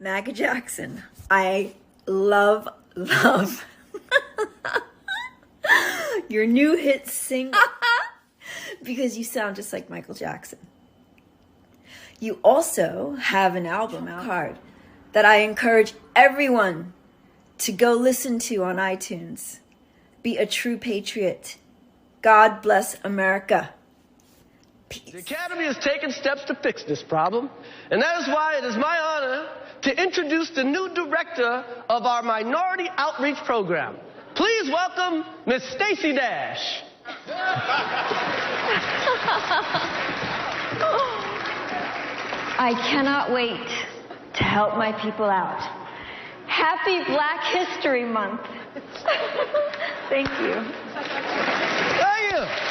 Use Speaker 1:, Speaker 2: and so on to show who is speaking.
Speaker 1: Maga Jackson, I love your new hit single because you sound just like Michael Jackson. You also have an album out card that I encourage everyone to go listen to on iTunes. Be a true patriot. God bless America. Peace.
Speaker 2: The Academy has taken steps to fix this problem, and that is why it is my honor to introduce the new director of our Minority Outreach Program. Please welcome Miss Stacey Dash.
Speaker 3: I cannot wait to help my people out. Happy Black History Month. Thank you.
Speaker 2: Thank you.